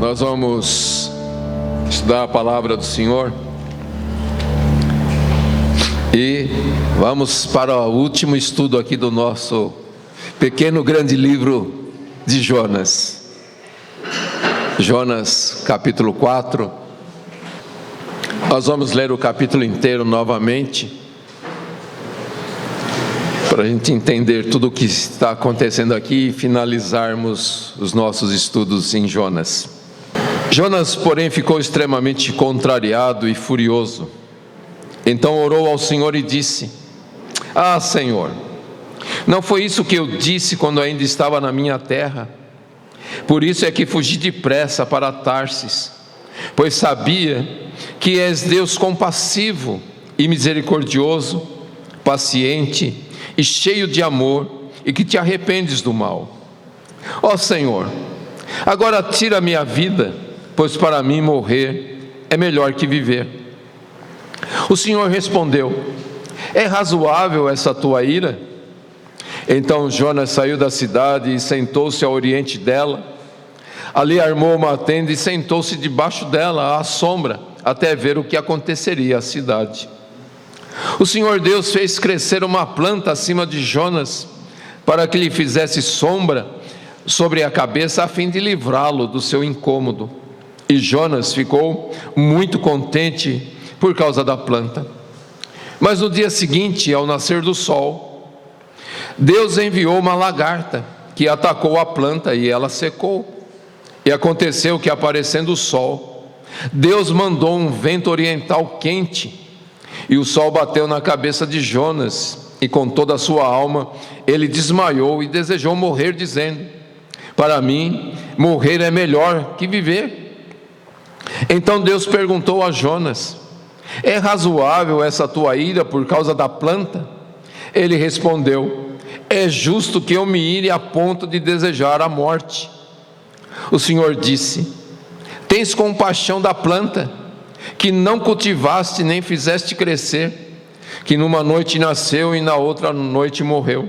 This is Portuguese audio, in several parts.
Nós vamos estudar a palavra do Senhor e vamos para o último estudo aqui do nosso pequeno grande livro de Jonas. Jonas capítulo 4. Nós vamos ler o capítulo inteiro novamente, para a gente entender tudo o que está acontecendo aqui e finalizarmos os nossos estudos em Jonas. Jonas, porém, ficou extremamente contrariado e furioso. Então orou ao Senhor e disse: Ah, Senhor, não foi isso que eu disse quando ainda estava na minha terra? Por isso é que fugi depressa para Tarsis, pois sabia que és Deus compassivo e misericordioso, paciente e cheio de amor, e que te arrependes do mal. Ó Senhor, agora tira a minha vida, pois para mim morrer é melhor que viver. O Senhor respondeu: É razoável essa tua ira? Então Jonas saiu da cidade e sentou-se ao oriente dela. Ali armou uma tenda e sentou-se debaixo dela, à sombra, até ver o que aconteceria à cidade. O Senhor Deus fez crescer uma planta acima de Jonas, para que lhe fizesse sombra sobre a cabeça, a fim de livrá-lo do seu incômodo. E Jonas ficou muito contente por causa da planta. Mas no dia seguinte, ao nascer do sol, Deus enviou uma lagarta, que atacou a planta e ela secou. E aconteceu que, aparecendo o sol, Deus mandou um vento oriental quente, e o sol bateu na cabeça de Jonas, e com toda a sua alma ele desmaiou e desejou morrer, dizendo: Para mim, morrer é melhor que viver. Então Deus perguntou a Jonas: É razoável essa tua ira por causa da planta? Ele respondeu: É justo que eu me ire a ponto de desejar a morte. O Senhor disse: Tens compaixão da planta, que não cultivaste nem fizeste crescer, que numa noite nasceu e na outra noite morreu.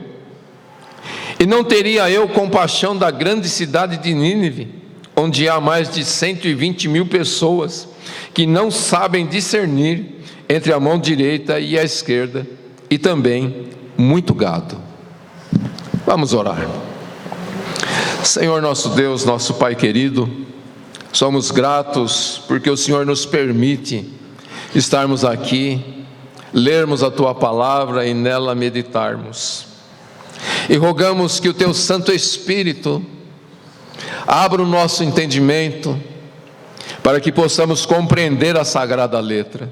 E não teria eu compaixão da grande cidade de Nínive, onde há mais de 120 mil pessoas, que não sabem discernir entre a mão direita e a esquerda, e também muito gado. Vamos orar. Senhor nosso Deus, nosso Pai querido, somos gratos porque o Senhor nos permite estarmos aqui, lermos a Tua palavra e nela meditarmos. E rogamos que o Teu Santo Espírito abra o nosso entendimento, para que possamos compreender a Sagrada Letra.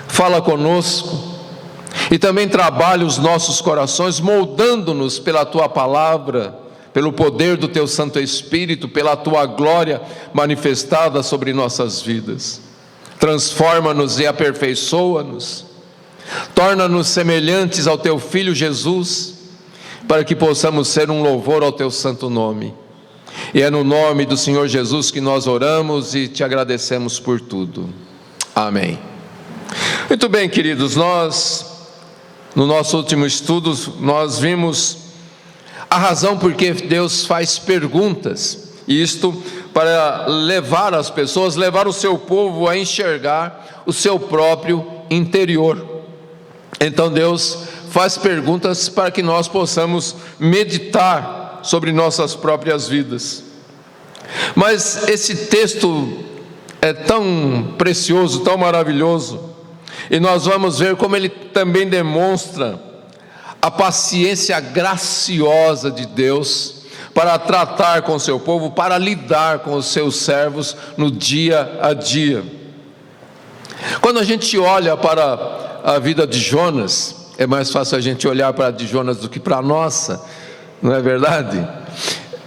Fala conosco e também trabalha os nossos corações, moldando-nos pela Tua palavra, pelo poder do Teu Santo Espírito, pela Tua glória manifestada sobre nossas vidas. Transforma-nos e aperfeiçoa-nos, torna-nos semelhantes ao Teu Filho Jesus, para que possamos ser um louvor ao Teu santo nome. E é no nome do Senhor Jesus que nós oramos e Te agradecemos por tudo. Amém. Muito bem, queridos, no nosso último estudo, nós vimos a razão por que Deus faz perguntas, e isto para levar as pessoas, levar o seu povo a enxergar o seu próprio interior. Então Deus faz perguntas para que nós possamos meditar sobre nossas próprias vidas. Mas esse texto é tão precioso, tão maravilhoso, e nós vamos ver como ele também demonstra a paciência graciosa de Deus para tratar com o seu povo, para lidar com os seus servos no dia a dia. Quando a gente olha para a vida de Jonas, é mais fácil a gente olhar para a de Jonas do que para a nossa, não é verdade?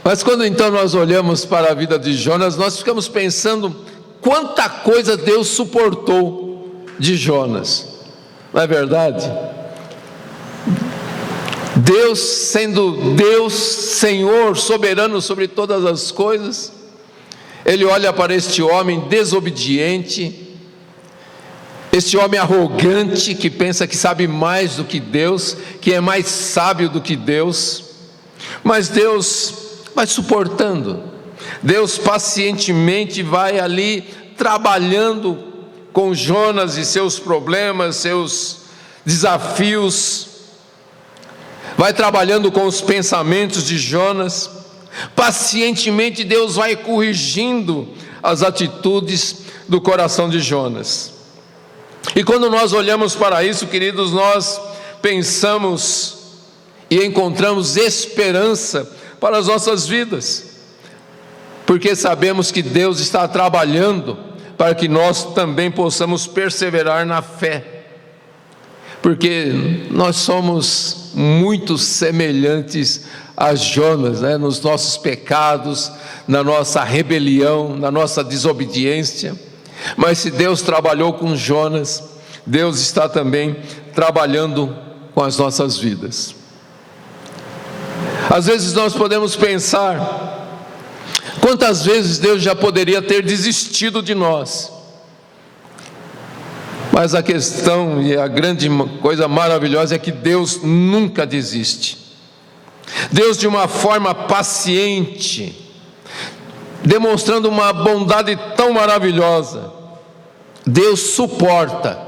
Mas quando então nós olhamos para a vida de Jonas, nós ficamos pensando quanta coisa Deus suportou de Jonas, não é verdade? Deus, sendo Deus, Senhor, soberano sobre todas as coisas, Ele olha para este homem desobediente, este homem arrogante, que pensa que sabe mais do que Deus, que é mais sábio do que Deus, mas Deus vai suportando, Deus pacientemente vai ali trabalhando com Jonas e seus problemas, seus desafios, vai trabalhando com os pensamentos de Jonas. Pacientemente Deus vai corrigindo as atitudes do coração de Jonas. E quando nós olhamos para isso, queridos, nós pensamos e encontramos esperança para as nossas vidas, porque sabemos que Deus está trabalhando para que nós também possamos perseverar na fé, porque nós somos muito semelhantes a Jonas, né? Nos nossos pecados, na nossa rebelião, na nossa desobediência. Mas se Deus trabalhou com Jonas, Deus está também trabalhando com as nossas vidas. Às vezes nós podemos pensar, quantas vezes Deus já poderia ter desistido de nós? Mas a questão e a grande coisa maravilhosa é que Deus nunca desiste. Deus, de uma forma paciente, demonstrando uma bondade tão maravilhosa, Deus suporta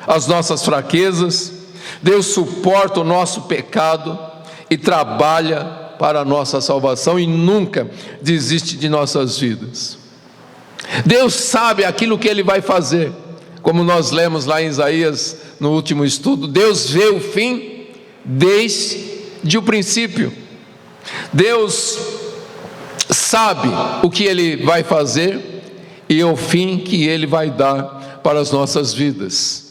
as nossas fraquezas, Deus suporta o nosso pecado e trabalha para a nossa salvação e nunca desiste de nossas vidas. Deus sabe aquilo que Ele vai fazer, como nós lemos lá em Isaías no último estudo. Deus vê o fim desde o princípio. Deus sabe o que Ele vai fazer e o fim que Ele vai dar para as nossas vidas.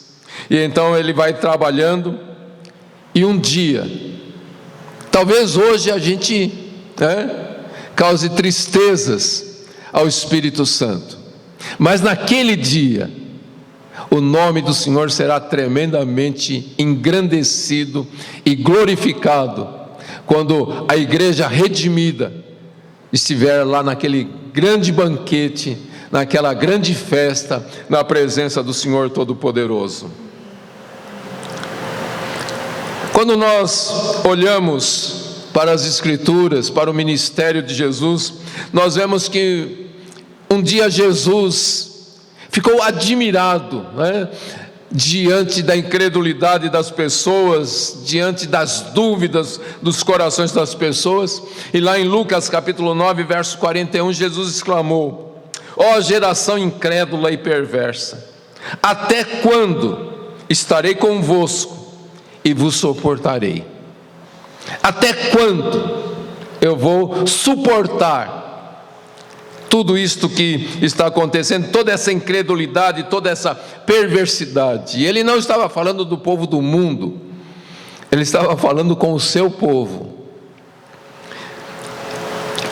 E então Ele vai trabalhando, e um dia, talvez hoje a gente cause tristezas ao Espírito Santo, mas naquele dia o nome do Senhor será tremendamente engrandecido e glorificado, quando a igreja redimida estiver lá naquele grande banquete, naquela grande festa, na presença do Senhor Todo-Poderoso. Quando nós olhamos para as Escrituras, para o ministério de Jesus, nós vemos que um dia Jesus ficou admirado, diante da incredulidade das pessoas, diante das dúvidas dos corações das pessoas. E lá em Lucas capítulo 9, verso 41, Jesus exclamou: ó geração incrédula e perversa, até quando estarei convosco e vos suportarei? Até quando eu vou suportar tudo isto que está acontecendo, toda essa incredulidade, toda essa perversidade? E Ele não estava falando do povo do mundo, Ele estava falando com o seu povo.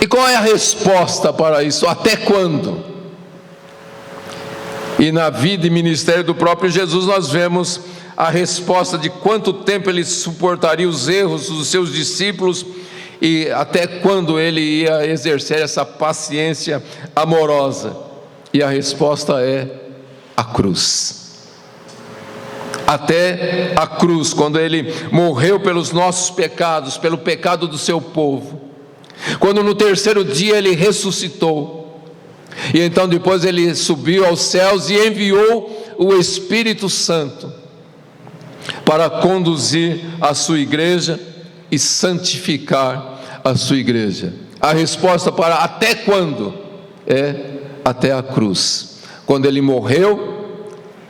E qual é a resposta para isso? Até quando? E na vida e ministério do próprio Jesus nós vemos a resposta de quanto tempo Ele suportaria os erros dos seus discípulos e até quando Ele ia exercer essa paciência amorosa. E a resposta é a cruz. Até a cruz, quando Ele morreu pelos nossos pecados, pelo pecado do seu povo, quando no terceiro dia Ele ressuscitou, e então depois Ele subiu aos céus e enviou o Espírito Santo para conduzir a sua igreja e santificar a sua igreja. A resposta para até quando é até a cruz, quando Ele morreu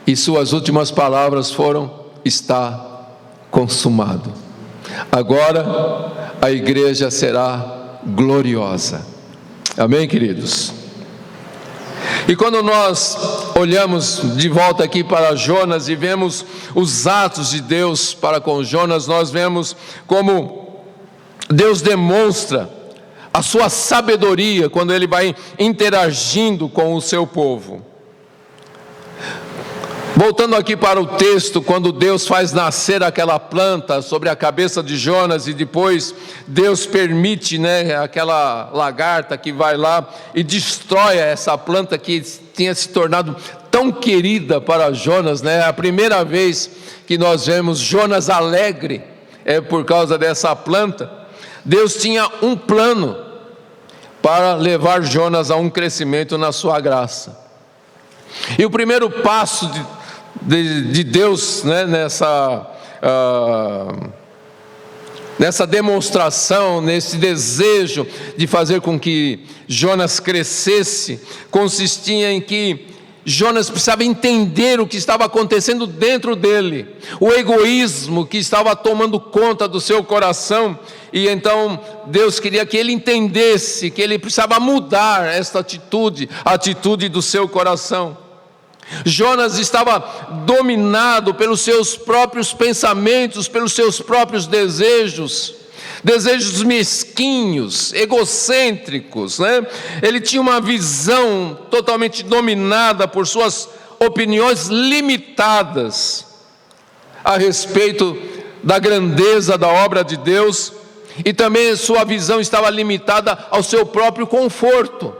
e suas últimas palavras foram: está consumado. Agora a igreja será gloriosa. Amém, queridos? E quando nós olhamos de volta aqui para Jonas e vemos os atos de Deus para com Jonas, nós vemos como Deus demonstra a sua sabedoria quando Ele vai interagindo com o seu povo. Voltando aqui para o texto, quando Deus faz nascer aquela planta sobre a cabeça de Jonas e depois Deus permite, aquela lagarta que vai lá e destrói essa planta que tinha se tornado tão querida para Jonas, A primeira vez que nós vemos Jonas alegre é por causa dessa planta. Deus tinha um plano para levar Jonas a um crescimento na sua graça. E o primeiro passo de Deus, né, nessa demonstração, nesse desejo de fazer com que Jonas crescesse, consistia em que Jonas precisava entender o que estava acontecendo dentro dele, o egoísmo que estava tomando conta do seu coração, e então Deus queria que ele entendesse que ele precisava mudar esta atitude, a atitude do seu coração. Jonas estava dominado pelos seus próprios pensamentos, pelos seus próprios desejos mesquinhos, egocêntricos, né? Ele tinha uma visão totalmente dominada por suas opiniões limitadas a respeito da grandeza da obra de Deus, e também sua visão estava limitada ao seu próprio conforto,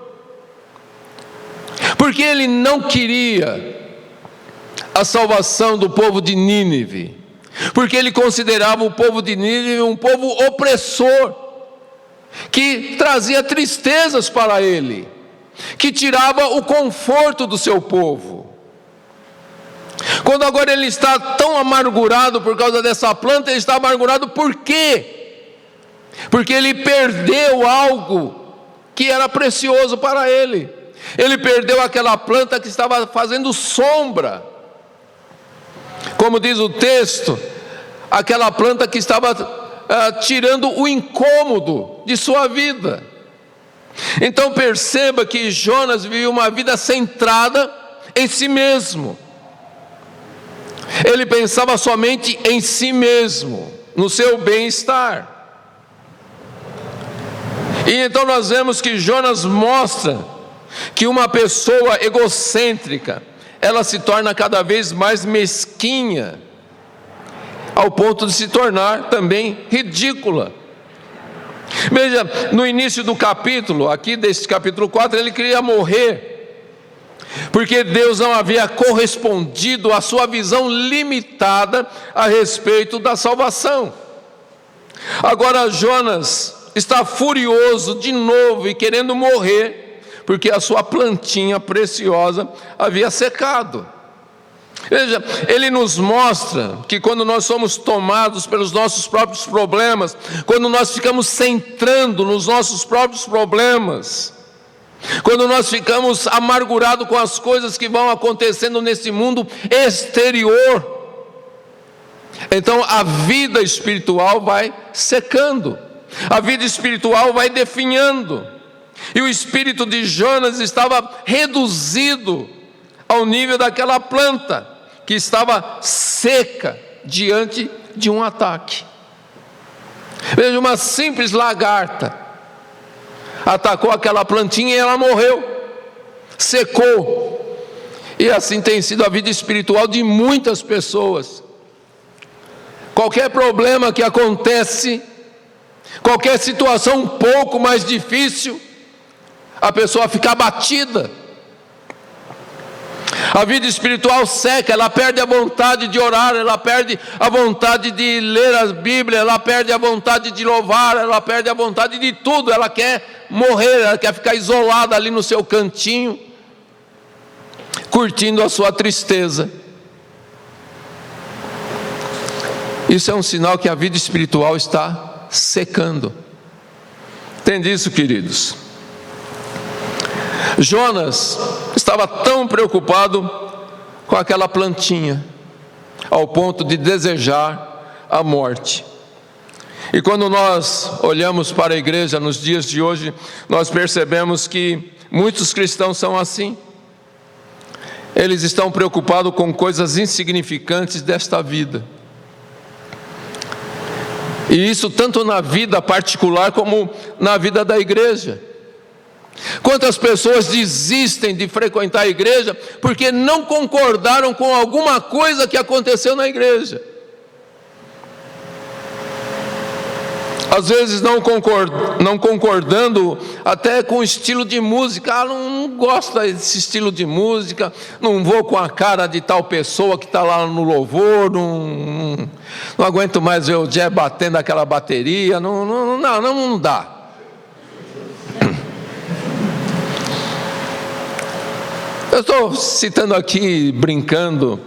porque ele não queria a salvação do povo de Nínive, porque ele considerava o povo de Nínive um povo opressor, que trazia tristezas para ele, que tirava o conforto do seu povo. Quando agora ele está tão amargurado por causa dessa planta, ele está amargurado por quê? Porque ele perdeu algo que era precioso para ele. Ele perdeu aquela planta que estava fazendo sombra. Como diz o texto, aquela planta que estava tirando o incômodo de sua vida. Então perceba que Jonas vivia uma vida centrada em si mesmo. Ele pensava somente em si mesmo, no seu bem-estar. E então nós vemos que Jonas mostra que uma pessoa egocêntrica, ela se torna cada vez mais mesquinha, ao ponto de se tornar também ridícula. Veja, no início do capítulo, aqui desse capítulo 4, ele queria morrer, porque Deus não havia correspondido à sua visão limitada a respeito da salvação. Agora Jonas está furioso de novo e querendo morrer, porque a sua plantinha preciosa havia secado. Veja, ele nos mostra que quando nós somos tomados pelos nossos próprios problemas, quando nós ficamos centrando nos nossos próprios problemas, quando nós ficamos amargurados com as coisas que vão acontecendo nesse mundo exterior, então a vida espiritual vai secando, a vida espiritual vai definhando. E o espírito de Jonas estava reduzido ao nível daquela planta que estava seca diante de um ataque. Veja, uma simples lagarta atacou aquela plantinha e ela morreu, secou. E assim tem sido a vida espiritual de muitas pessoas. Qualquer problema que acontece, qualquer situação um pouco mais difícil, a pessoa fica abatida. A vida espiritual seca, ela perde a vontade de orar, ela perde a vontade de ler a Bíblia, ela perde a vontade de louvar, ela perde a vontade de tudo. Ela quer morrer, ela quer ficar isolada ali no seu cantinho, curtindo a sua tristeza. Isso é um sinal que a vida espiritual está secando. Entende isso, queridos? Jonas estava tão preocupado com aquela plantinha, ao ponto de desejar a morte. E quando nós olhamos para a igreja nos dias de hoje, nós percebemos que muitos cristãos são assim. Eles estão preocupados com coisas insignificantes desta vida. E isso tanto na vida particular como na vida da igreja. Quantas pessoas desistem de frequentar a igreja porque não concordaram com alguma coisa que aconteceu na igreja? Às vezes não concordando até com o estilo de música. Não gosto desse estilo de música, não vou com a cara de tal pessoa que está lá no louvor, não aguento mais ver o Jé batendo aquela bateria, não dá. Eu estou citando aqui, brincando,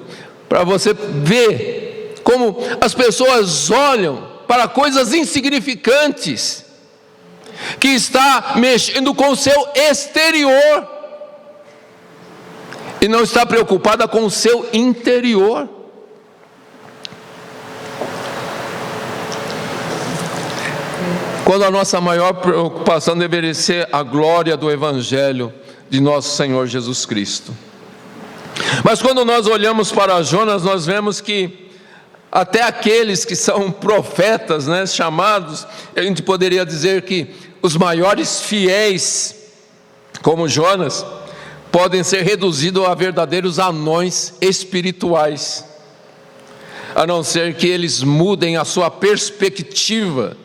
para você ver como as pessoas olham para coisas insignificantes, que está mexendo com o seu exterior, e não está preocupada com o seu interior. Quando a nossa maior preocupação deveria ser a glória do Evangelho de nosso Senhor Jesus Cristo. Mas quando nós olhamos para Jonas, nós vemos que até aqueles que são profetas, né, chamados, a gente poderia dizer que os maiores fiéis, como Jonas, podem ser reduzidos a verdadeiros anões espirituais, a não ser que eles mudem a sua perspectiva,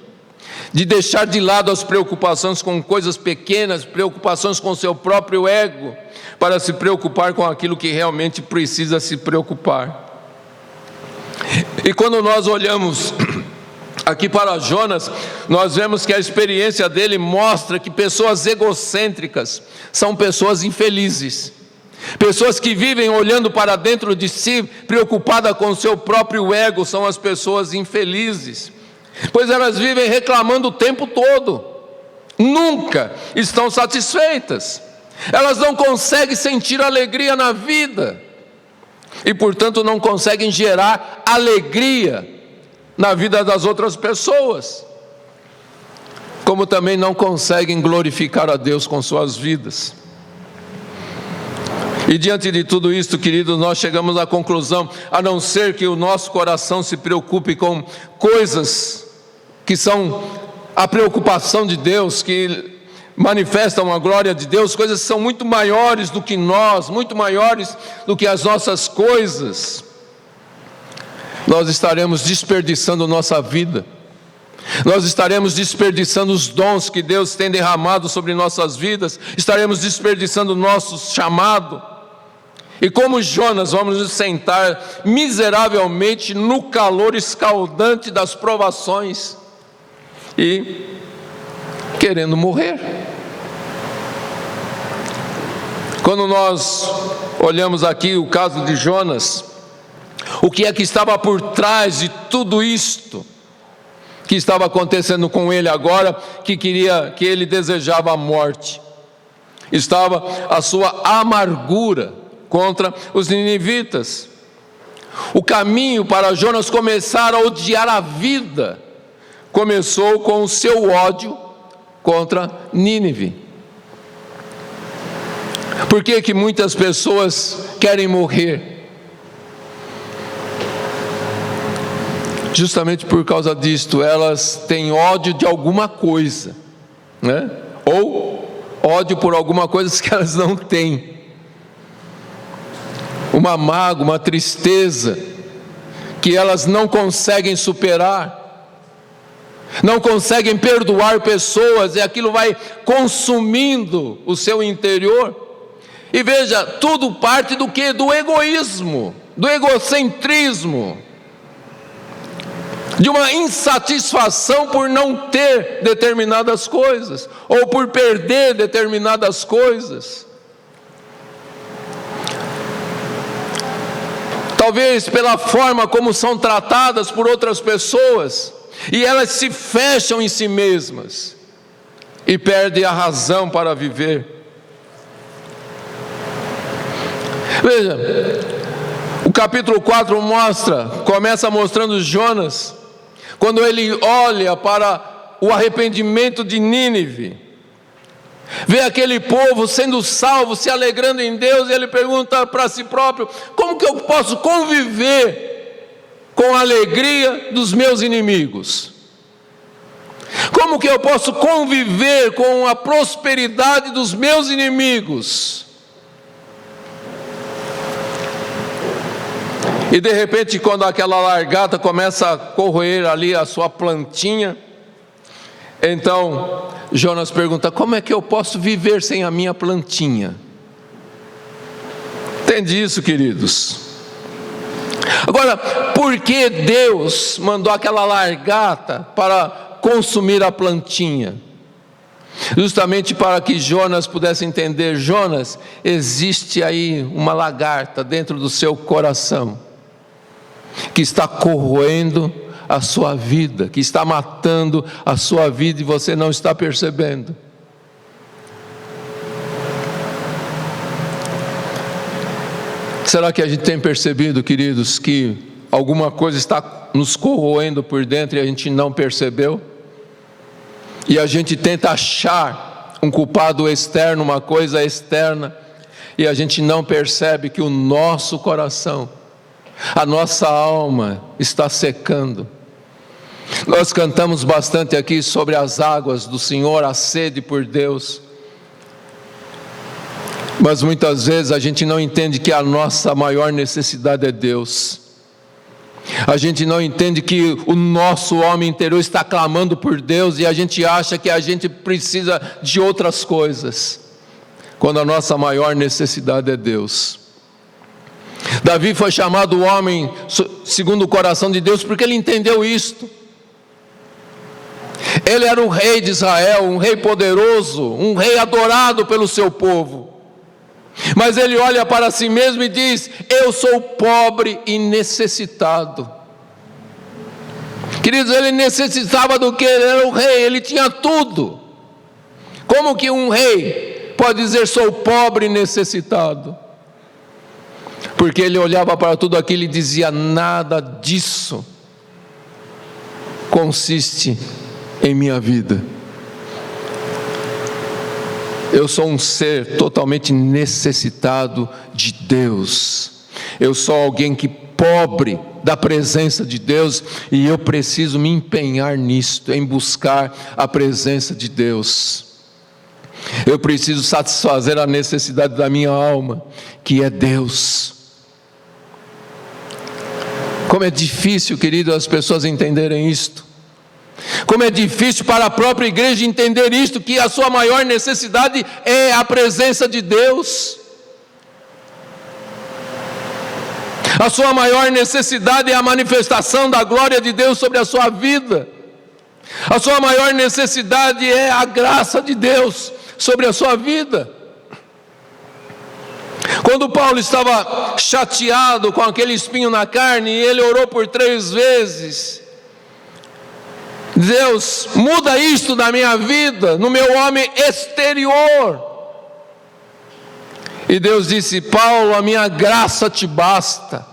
de deixar de lado as preocupações com coisas pequenas, preocupações com o seu próprio ego, para se preocupar com aquilo que realmente precisa se preocupar. E quando nós olhamos aqui para Jonas, nós vemos que a experiência dele mostra que pessoas egocêntricas são pessoas infelizes. Pessoas que vivem olhando para dentro de si, preocupadas com o seu próprio ego, são as pessoas infelizes, pois elas vivem reclamando o tempo todo, nunca estão satisfeitas, elas não conseguem sentir alegria na vida, e portanto não conseguem gerar alegria na vida das outras pessoas, como também não conseguem glorificar a Deus com suas vidas. E diante de tudo isso, queridos, nós chegamos à conclusão, a não ser que o nosso coração se preocupe com coisas que são a preocupação de Deus, que manifestam a glória de Deus, coisas que são muito maiores do que nós, muito maiores do que as nossas coisas, nós estaremos desperdiçando nossa vida, nós estaremos desperdiçando os dons que Deus tem derramado sobre nossas vidas, estaremos desperdiçando o nosso chamado, e como Jonas vamos nos sentar miseravelmente no calor escaldante das provações, e querendo morrer. Quando nós olhamos aqui o caso de Jonas, o que é que estava por trás de tudo isto que estava acontecendo com ele agora, que ele desejava a morte? Estava a sua amargura contra os ninivitas. O caminho para Jonas começar a odiar a vida começou com o seu ódio contra Nínive. Por que muitas pessoas querem morrer? Justamente por causa disto, elas têm ódio de alguma coisa, né? Ou ódio por alguma coisa que elas não têm. Uma mágoa, uma tristeza que elas não conseguem superar, não conseguem perdoar pessoas, e aquilo vai consumindo o seu interior. E veja, tudo parte do que? Do egoísmo, do egocentrismo, de uma insatisfação por não ter determinadas coisas, ou por perder determinadas coisas. Talvez pela forma como são tratadas por outras pessoas, e elas se fecham em si mesmas e perdem a razão para viver. Veja, o capítulo 4 começa mostrando Jonas, quando ele olha para o arrependimento de Nínive, vê aquele povo sendo salvo, se alegrando em Deus, e ele pergunta para si próprio: como que eu posso conviver com a alegria dos meus inimigos? Como que eu posso conviver com a prosperidade dos meus inimigos? E de repente, quando aquela largata começa a corroer ali a sua plantinha, então Jonas pergunta: como é que eu posso viver sem a minha plantinha? Entende isso, queridos? Agora, por que Deus mandou aquela largata para consumir a plantinha? justamente para que Jonas pudesse entender: Jonas, existe aí uma lagarta dentro do seu coração, que está corroendo a sua vida, que está matando a sua vida e você não está percebendo. Será que a gente tem percebido, queridos, que alguma coisa está nos corroendo por dentro e a gente não percebeu? E a gente tenta achar um culpado externo, uma coisa externa, e a gente não percebe que o nosso coração, a nossa alma está secando. Nós cantamos bastante aqui sobre as águas do Senhor, a sede por Deus, mas muitas vezes a gente não entende que a nossa maior necessidade é Deus. A gente não entende que o nosso homem interior está clamando por Deus e a gente acha que a gente precisa de outras coisas, quando a nossa maior necessidade é Deus. Davi foi chamado o homem segundo o coração de Deus porque ele entendeu isto. Ele era o rei de Israel, um rei poderoso, um rei adorado pelo seu povo. Mas ele olha para si mesmo e diz: eu sou pobre e necessitado. Queridos, ele necessitava do que? Ele era o rei, ele tinha tudo. Como que um rei pode dizer: sou pobre e necessitado? Porque ele olhava para tudo aquilo e dizia: nada disso consiste em minha vida. Eu sou um ser totalmente necessitado de Deus. Eu sou alguém que pobre da presença de Deus, e eu preciso me empenhar nisto, em buscar a presença de Deus. Eu preciso satisfazer a necessidade da minha alma, que é Deus. Como é difícil, querido, as pessoas entenderem isto. Como é difícil para a própria igreja entender isto, que a sua maior necessidade é a presença de Deus. A sua maior necessidade é a manifestação da glória de Deus sobre a sua vida. A sua maior necessidade é a graça de Deus sobre a sua vida. Quando Paulo estava chateado com aquele espinho na carne, e ele orou por 3 vezes: Deus, muda isto na minha vida, no meu homem exterior. E Deus disse: Paulo, a minha graça te basta.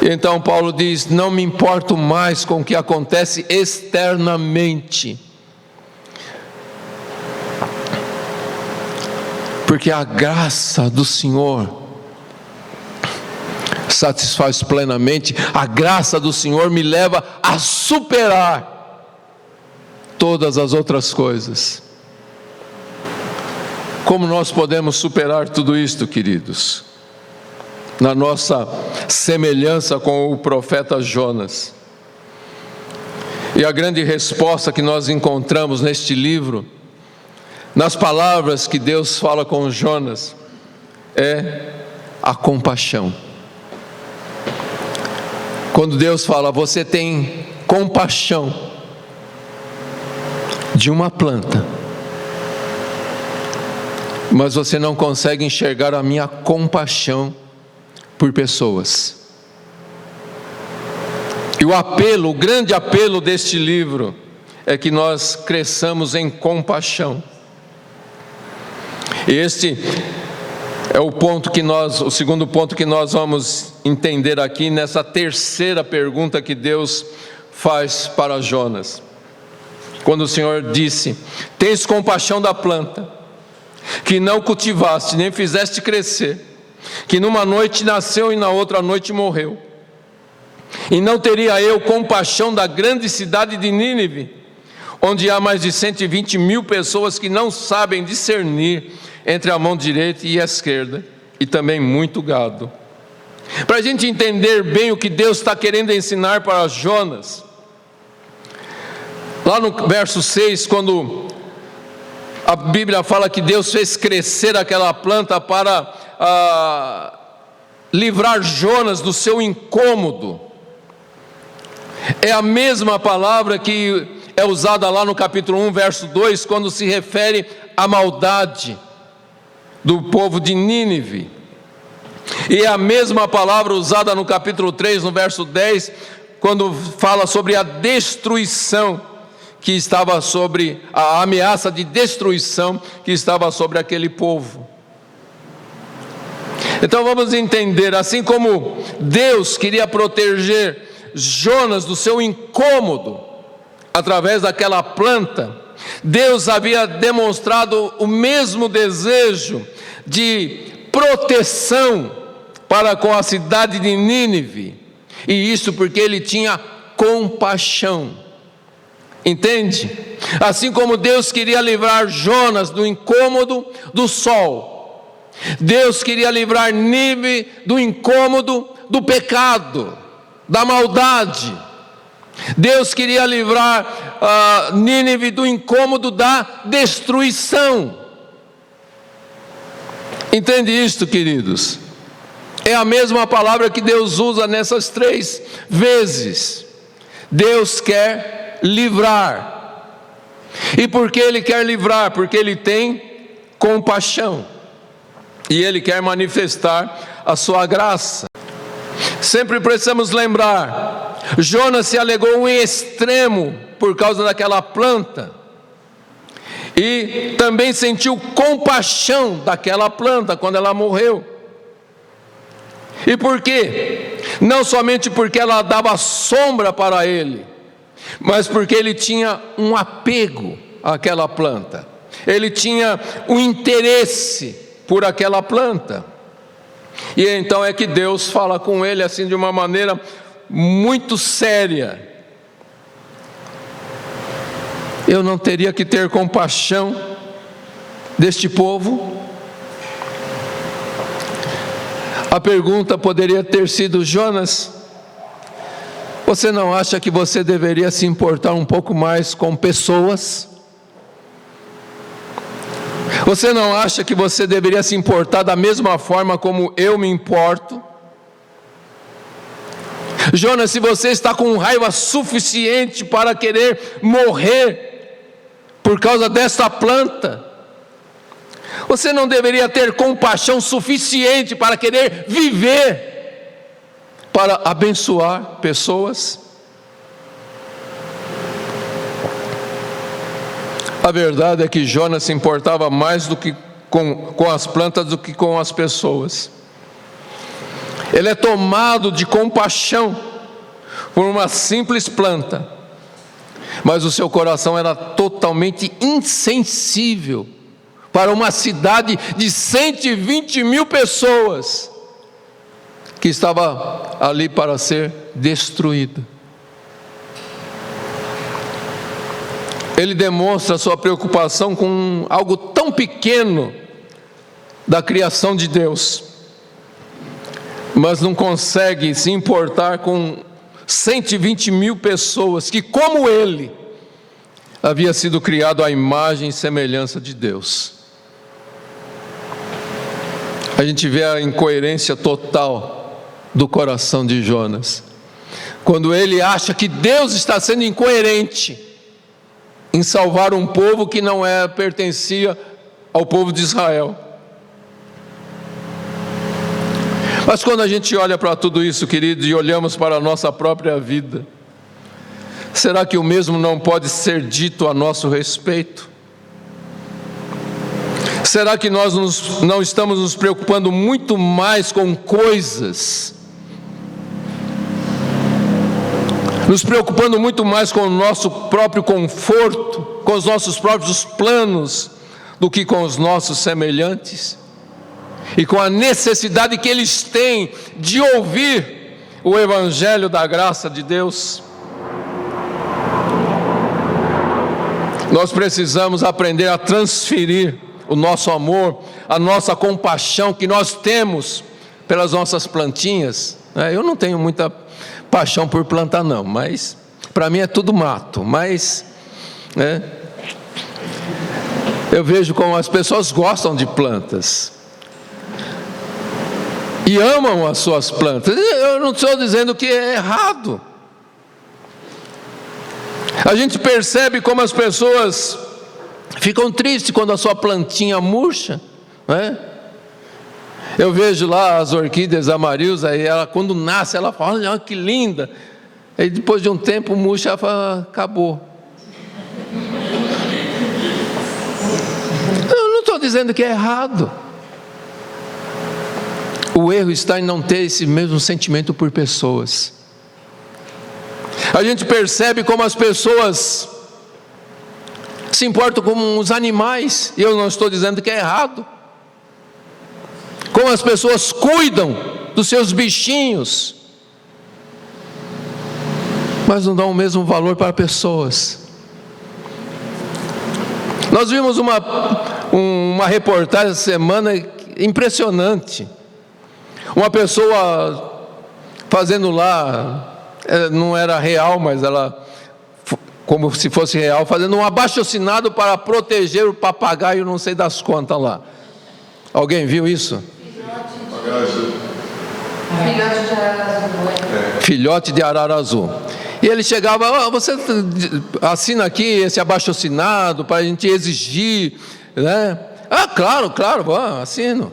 E então Paulo diz: não me importo mais com o que acontece externamente, porque a graça do Senhor satisfaz plenamente. A graça do Senhor me leva a superar todas as outras coisas. Como nós podemos superar tudo isto, queridos? Na nossa semelhança com o profeta Jonas. E a grande resposta que nós encontramos neste livro, nas palavras que Deus fala com Jonas, é a compaixão. Quando Deus fala: você tem compaixão de uma planta, mas você não consegue enxergar a minha compaixão por pessoas. E o apelo, o grande apelo deste livro é que nós cresçamos em compaixão. E este é o segundo ponto que nós vamos entender aqui nessa terceira pergunta que Deus faz para Jonas. Quando o Senhor disse: tens compaixão da planta, que não cultivaste, nem fizeste crescer, que numa noite nasceu e na outra noite morreu. E não teria eu compaixão da grande cidade de Nínive, onde há mais de 120 mil pessoas que não sabem discernir entre a mão direita e a esquerda, e também muito gado. Para a gente entender bem o que Deus está querendo ensinar para Jonas, lá no verso 6, quando a Bíblia fala que Deus fez crescer aquela planta para livrar Jonas do seu incômodo, é a mesma palavra que é usada lá no capítulo 1, verso 2, quando se refere à maldade do povo de Nínive. E é a mesma palavra usada no capítulo 3, no verso 10, quando fala sobre a destruição que estava sobre, a ameaça de destruição que estava sobre aquele povo. Então vamos entender, assim como Deus queria proteger Jonas do seu incômodo através daquela planta, Deus havia demonstrado o mesmo desejo de proteção para com a cidade de Nínive, e isso porque ele tinha compaixão. Entende? Assim como Deus queria livrar Jonas do incômodo do sol, Deus queria livrar Nínive do incômodo do pecado, da maldade. Deus queria livrar Nínive do incômodo da destruição. Entende isto, queridos? É a mesma palavra que Deus usa nessas 3 vezes. Deus quer livrar. E por que Ele quer livrar? Porque Ele tem compaixão. E Ele quer manifestar a sua graça. Sempre precisamos lembrar, Jonas se alegou em extremo por causa daquela planta. E também sentiu compaixão daquela planta quando ela morreu. E por quê? Não somente porque ela dava sombra para ele, mas porque ele tinha um apego àquela planta. Ele tinha um interesse por aquela planta. E então é que Deus fala com ele assim de uma maneira muito séria. Eu não teria que ter compaixão deste povo? A pergunta poderia ter sido: Jonas, você não acha que você deveria se importar um pouco mais com pessoas? Você não acha que você deveria se importar da mesma forma como eu me importo? Jonas, se você está com raiva suficiente para querer morrer por causa desta planta, você não deveria ter compaixão suficiente para querer viver, para abençoar pessoas? A verdade é que Jonas se importava mais do que com as plantas do que com as pessoas. Ele é tomado de compaixão por uma simples planta, mas o seu coração era totalmente insensível para uma cidade de 120 mil pessoas que estava ali para ser destruída. Ele demonstra sua preocupação com algo tão pequeno da criação de Deus, mas não consegue se importar com 120 mil pessoas que, como ele, havia sido criado à imagem e semelhança de Deus. A gente vê a incoerência total do coração de Jonas, quando ele acha que Deus está sendo incoerente em salvar um povo que não pertencia ao povo de Israel. Mas quando a gente olha para tudo isso, querido, e olhamos para a nossa própria vida, será que o mesmo não pode ser dito a nosso respeito? Será que nós não estamos nos preocupando muito mais com coisas, nos preocupando muito mais com o nosso próprio conforto, com os nossos próprios planos, do que com os nossos semelhantes? E com a necessidade que eles têm de ouvir o Evangelho da graça de Deus. Nós precisamos aprender a transferir o nosso amor, a nossa compaixão que nós temos pelas nossas plantinhas. Eu não tenho muita paixão por planta não, mas para mim é tudo mato. Mas eu vejo como as pessoas gostam de plantas e amam as suas plantas. Eu não estou dizendo que é errado. A gente percebe como as pessoas ficam tristes quando a sua plantinha murcha, não é? Eu vejo lá as orquídeas amarelas, aí ela, quando nasce, ela fala: olha que linda. Aí depois de um tempo murcha, ela fala: acabou. Eu não estou dizendo que é errado. O erro está em não ter esse mesmo sentimento por pessoas. A gente percebe como as pessoas se importam com os animais, e eu não estou dizendo que é errado. Como as pessoas cuidam dos seus bichinhos, mas não dão o mesmo valor para pessoas. Nós vimos uma reportagem essa semana impressionante. Uma pessoa fazendo lá, não era real, mas ela, como se fosse real, fazendo um abaixo-assinado para proteger o papagaio, não sei das quantas lá. Alguém viu isso? Filhote de arara azul. E ele chegava: você assina aqui esse abaixo-assinado para a gente exigir, né? Claro, assino.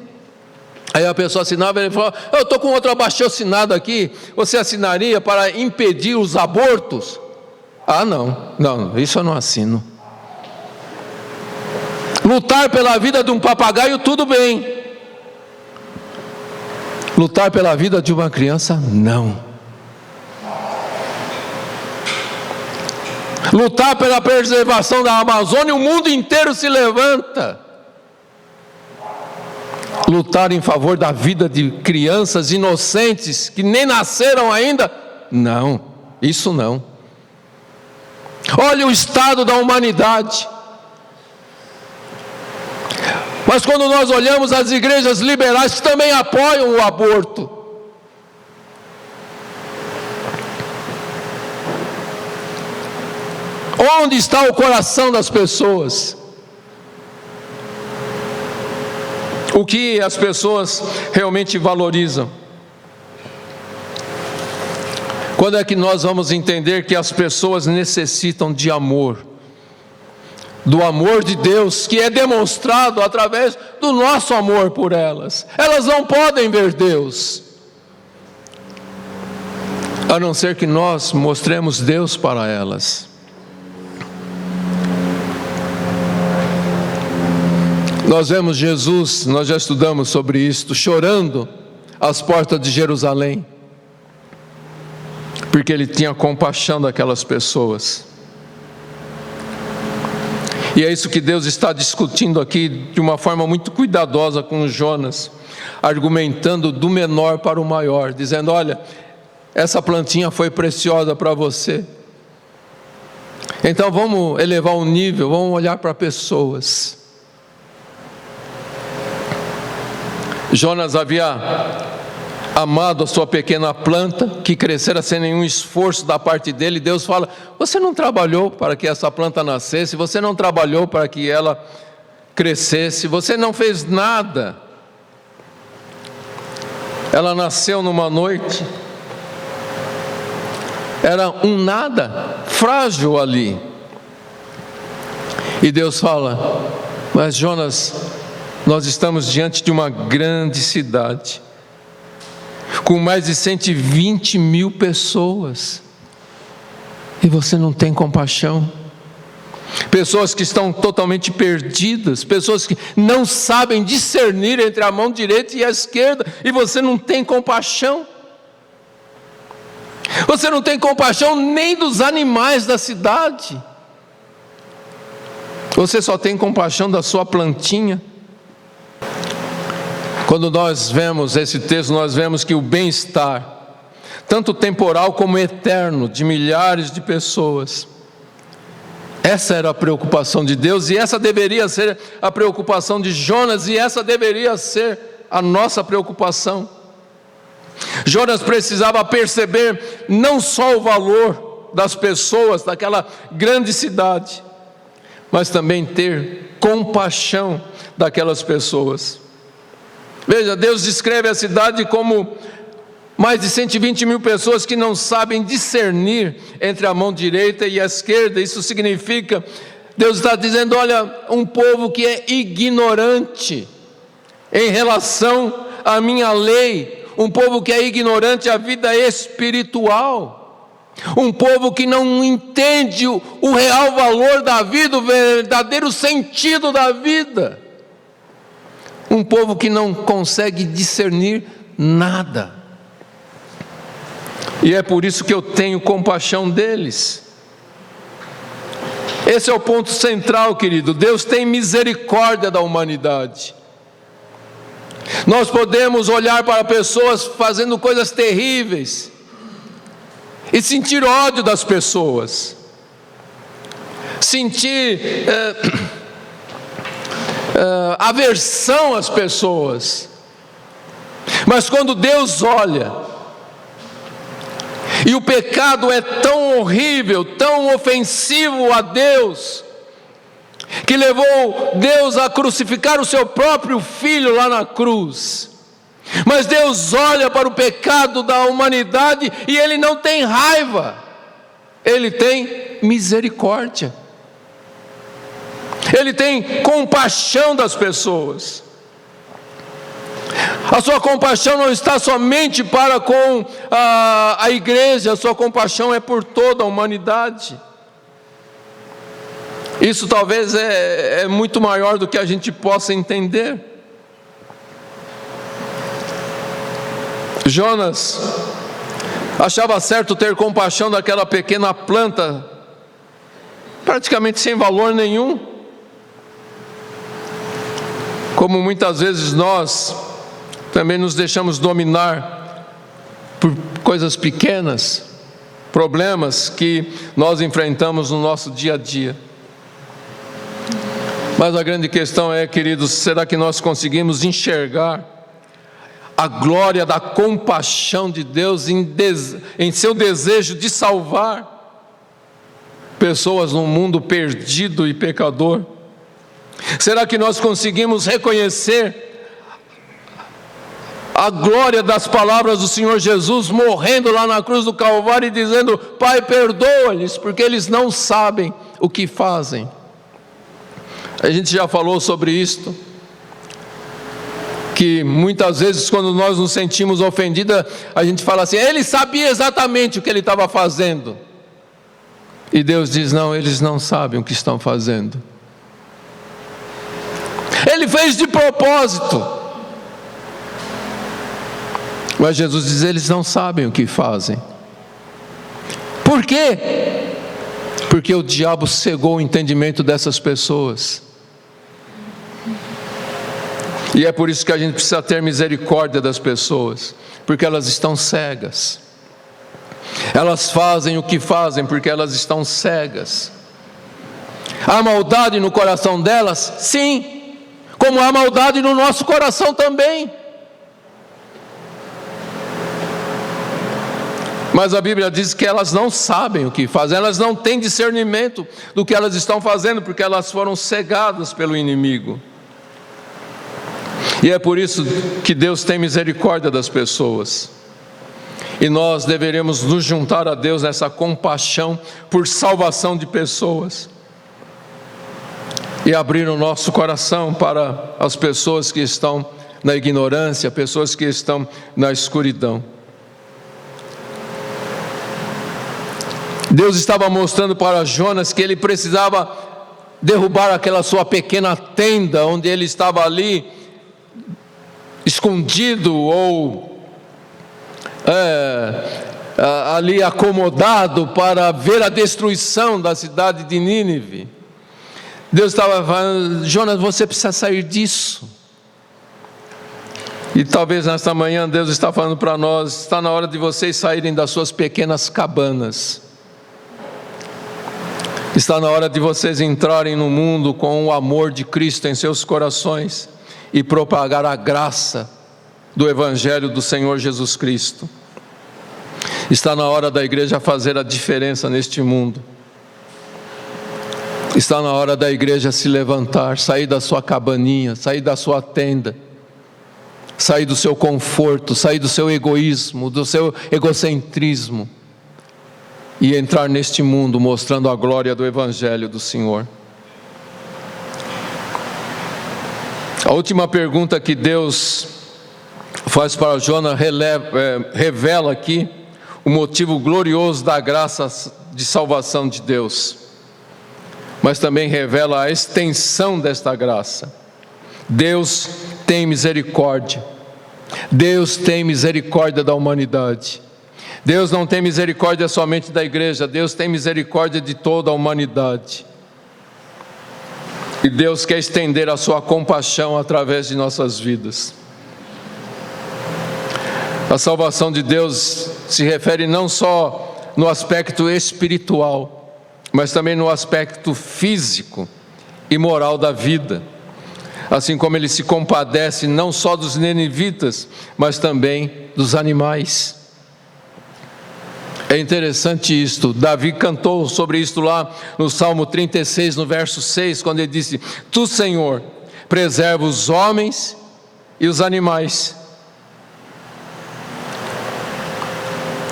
Aí a pessoa assinava, ele falou: eu estou com outro abaixo-assinado aqui, você assinaria para impedir os abortos? Não, isso eu não assino. Lutar pela vida de um papagaio, tudo bem. Lutar pela vida de uma criança, não. Lutar pela preservação da Amazônia, o mundo inteiro se levanta. Lutar em favor da vida de crianças inocentes que nem nasceram ainda, não, isso não. Olha o estado da humanidade. Mas quando nós olhamos as igrejas liberais que também apoiam o aborto, onde está o coração das pessoas? O que as pessoas realmente valorizam? Quando é que nós vamos entender que as pessoas necessitam de amor? Do amor de Deus, que é demonstrado através do nosso amor por elas. Elas não podem ver Deus, a não ser que nós mostremos Deus para elas. Nós vemos Jesus, nós já estudamos sobre isto, chorando às portas de Jerusalém, porque Ele tinha compaixão daquelas pessoas. E é isso que Deus está discutindo aqui de uma forma muito cuidadosa com Jonas, argumentando do menor para o maior, dizendo: olha, essa plantinha foi preciosa para você, então vamos elevar o nível, vamos olhar para pessoas. Jonas havia amado a sua pequena planta, que crescera sem nenhum esforço da parte dele. Deus fala: você não trabalhou para que essa planta nascesse, você não trabalhou para que ela crescesse, você não fez nada. Ela nasceu numa noite, era um nada, frágil ali. E Deus fala: mas Jonas, nós estamos diante de uma grande cidade, com mais de 120 mil pessoas, e você não tem compaixão. Pessoas que estão totalmente perdidas, pessoas que não sabem discernir entre a mão direita e a esquerda, e você não tem compaixão. Você não tem compaixão nem dos animais da cidade, você só tem compaixão da sua plantinha. Quando nós vemos esse texto, nós vemos que o bem-estar, tanto temporal como eterno, de milhares de pessoas, essa era a preocupação de Deus, e essa deveria ser a preocupação de Jonas, e essa deveria ser a nossa preocupação. Jonas precisava perceber não só o valor das pessoas daquela grande cidade, mas também ter compaixão daquelas pessoas. Veja, Deus descreve a cidade como Mais de 120 mil pessoas que não sabem discernir entre a mão direita e a esquerda. Isso significa, Deus está dizendo, olha, um povo que é ignorante em relação à minha lei, um povo que é ignorante à vida espiritual, um povo que não entende o real valor da vida, o verdadeiro sentido da vida, um povo que não consegue discernir nada. E é por isso que eu tenho compaixão deles. Esse é o ponto central, querido. Deus tem misericórdia da humanidade. Nós podemos olhar para pessoas fazendo coisas terríveis e sentir ódio das pessoas, sentir aversão às pessoas. Mas quando Deus olha, e o pecado é tão horrível, tão ofensivo a Deus, que levou Deus a crucificar o seu próprio filho lá na cruz. Mas Deus olha para o pecado da humanidade e Ele não tem raiva, Ele tem misericórdia, Ele tem compaixão das pessoas. A sua compaixão não está somente para com a igreja, a sua compaixão é por toda a humanidade. Isso talvez é muito maior do que a gente possa entender. Jonas achava certo ter compaixão daquela pequena planta, praticamente sem valor nenhum. Como muitas vezes nós também nos deixamos dominar por coisas pequenas, problemas que nós enfrentamos no nosso dia a dia. Mas a grande questão é, queridos, será que nós conseguimos enxergar a glória da compaixão de Deus em seu desejo de salvar pessoas num mundo perdido e pecador? Será que nós conseguimos reconhecer a glória das palavras do Senhor Jesus morrendo lá na cruz do Calvário e dizendo: Pai, perdoa-lhes, porque eles não sabem o que fazem? A gente já falou sobre isto, que muitas vezes quando nós nos sentimos ofendidos, a gente fala assim: ele sabia exatamente o que ele estava fazendo. E Deus diz: não, eles não sabem o que estão fazendo. Ele fez de propósito. Mas Jesus diz: eles não sabem o que fazem. Por quê? Porque o diabo cegou o entendimento dessas pessoas. E é por isso que a gente precisa ter misericórdia das pessoas, porque elas estão cegas. Elas fazem o que fazem porque elas estão cegas. Há maldade no coração delas? Sim, como há maldade no nosso coração também. Mas a Bíblia diz que elas não sabem o que fazem, elas não têm discernimento do que elas estão fazendo, porque elas foram cegadas pelo inimigo. E é por isso que Deus tem misericórdia das pessoas. E nós deveremos nos juntar a Deus nessa compaixão por salvação de pessoas. E abrir o nosso coração para as pessoas que estão na ignorância, pessoas que estão na escuridão. Deus estava mostrando para Jonas que ele precisava derrubar aquela sua pequena tenda, onde ele estava ali, escondido ou ali acomodado para ver a destruição da cidade de Nínive. Deus estava falando: Jonas, você precisa sair disso. E talvez nesta manhã Deus está falando para nós: está na hora de vocês saírem das suas pequenas cabanas. Está na hora de vocês entrarem no mundo com o amor de Cristo em seus corações e propagar a graça do Evangelho do Senhor Jesus Cristo. Está na hora da igreja fazer a diferença neste mundo. Está na hora da igreja se levantar, sair da sua cabaninha, sair da sua tenda, sair do seu conforto, sair do seu egoísmo, do seu egocentrismo e entrar neste mundo mostrando a glória do Evangelho do Senhor. A última pergunta que Deus faz para Jonas revela aqui o motivo glorioso da graça de salvação de Deus, mas também revela a extensão desta graça. Deus tem misericórdia. Deus tem misericórdia da humanidade. Deus não tem misericórdia somente da igreja, Deus tem misericórdia de toda a humanidade. E Deus quer estender a sua compaixão através de nossas vidas. A salvação de Deus se refere não só no aspecto espiritual, mas também no aspecto físico e moral da vida. Assim como Ele se compadece não só dos ninivitas, mas também dos animais. É interessante isto. Davi cantou sobre isto lá no Salmo 36, no verso 6, quando ele disse: Tu, Senhor, preserva os homens e os animais.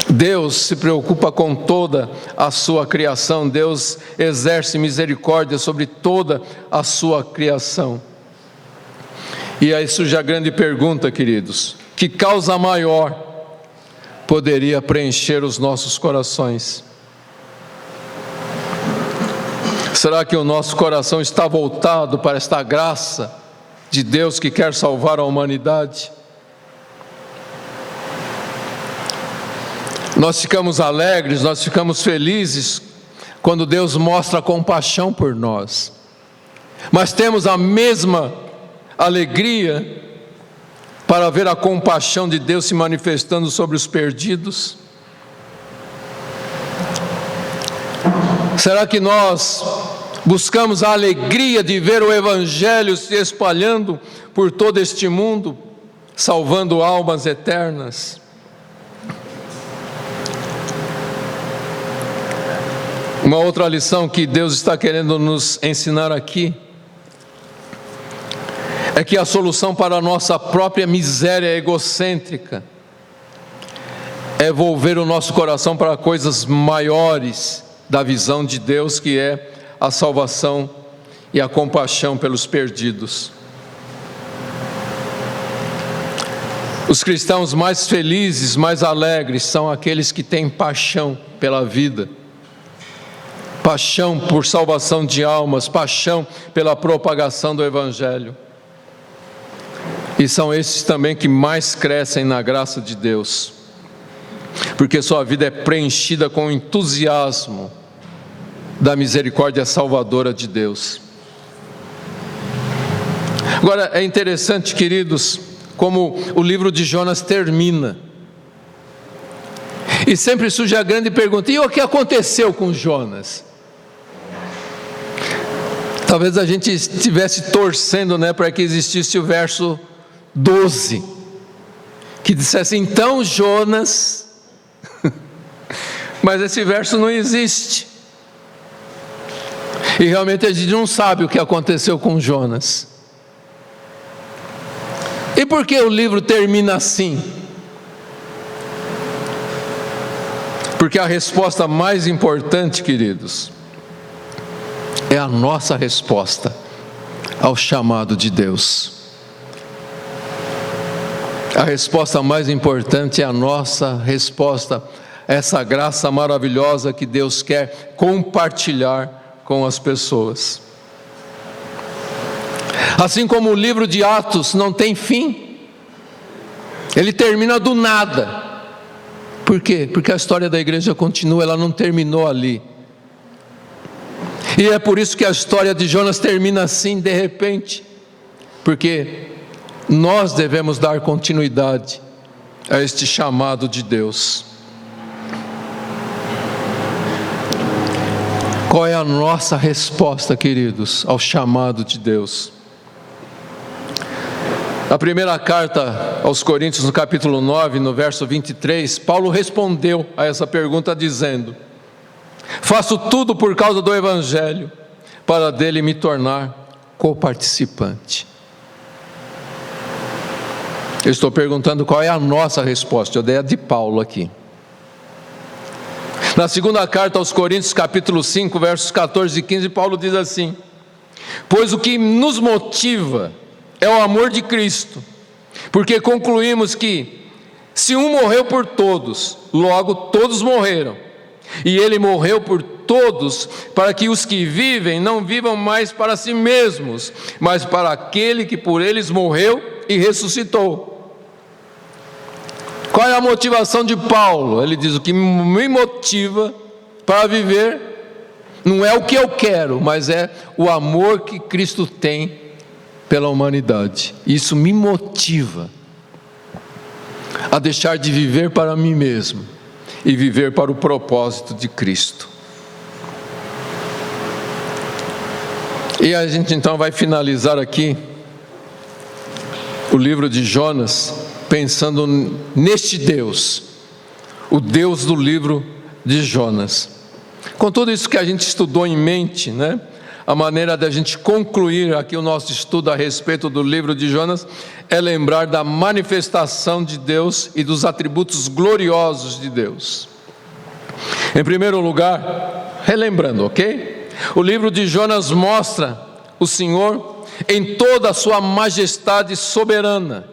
Deus se preocupa com toda a sua criação. Deus exerce misericórdia sobre toda a sua criação. E aí surge a grande pergunta, queridos: que causa maior poderia preencher os nossos corações? Será que o nosso coração está voltado para esta graça de Deus que quer salvar a humanidade? Nós ficamos alegres, nós ficamos felizes quando Deus mostra compaixão por nós, mas temos a mesma alegria para ver a compaixão de Deus se manifestando sobre os perdidos? Será que nós buscamos a alegria de ver o Evangelho se espalhando por todo este mundo, salvando almas eternas? Uma outra lição que Deus está querendo nos ensinar aqui é que a solução para a nossa própria miséria egocêntrica é volver o nosso coração para coisas maiores da visão de Deus, que é a salvação e a compaixão pelos perdidos. Os cristãos mais felizes, mais alegres, são aqueles que têm paixão pela vida, paixão por salvação de almas, paixão pela propagação do Evangelho. E são esses também que mais crescem na graça de Deus, porque sua vida é preenchida com o entusiasmo da misericórdia salvadora de Deus. Agora, é interessante, queridos, como o livro de Jonas termina. E sempre surge a grande pergunta: e o que aconteceu com Jonas? Talvez a gente estivesse torcendo, para que existisse o verso 12, que dissesse: então Jonas... Mas esse verso não existe. E realmente a gente não sabe o que aconteceu com Jonas. E por que o livro termina assim? Porque a resposta mais importante, queridos, é a nossa resposta ao chamado de Deus. A resposta mais importante é a nossa resposta a essa graça maravilhosa que Deus quer compartilhar com as pessoas. Assim como o livro de Atos não tem fim, ele termina do nada. Por quê? Porque a história da igreja continua, ela não terminou ali. E é por isso que a história de Jonas termina assim, de repente, porque nós devemos dar continuidade a este chamado de Deus. Qual é a nossa resposta, queridos, ao chamado de Deus? Na primeira carta aos Coríntios, no capítulo 9, no verso 23, Paulo respondeu a essa pergunta dizendo: faço tudo por causa do Evangelho, para dele me tornar coparticipante. Eu estou perguntando qual é a nossa resposta. Eu dei a de Paulo aqui. Na segunda carta aos Coríntios, capítulo 5, versos 14 e 15, Paulo diz assim: pois o que nos motiva é o amor de Cristo, porque concluímos que, se um morreu por todos, logo todos morreram, e ele morreu por todos, para que os que vivem não vivam mais para si mesmos, mas para aquele que por eles morreu e ressuscitou. Qual é a motivação de Paulo? Ele diz: o que me motiva para viver não é o que eu quero, mas é o amor que Cristo tem pela humanidade. Isso me motiva a deixar de viver para mim mesmo e viver para o propósito de Cristo. E a gente então vai finalizar aqui o livro de Jonas, pensando neste Deus, o Deus do livro de Jonas. Com tudo isso que a gente estudou em mente, né? A maneira da gente concluir aqui o nosso estudo a respeito do livro de Jonas é lembrar da manifestação de Deus e dos atributos gloriosos de Deus. Em primeiro lugar, relembrando, ok? O livro de Jonas mostra o Senhor em toda a sua majestade soberana.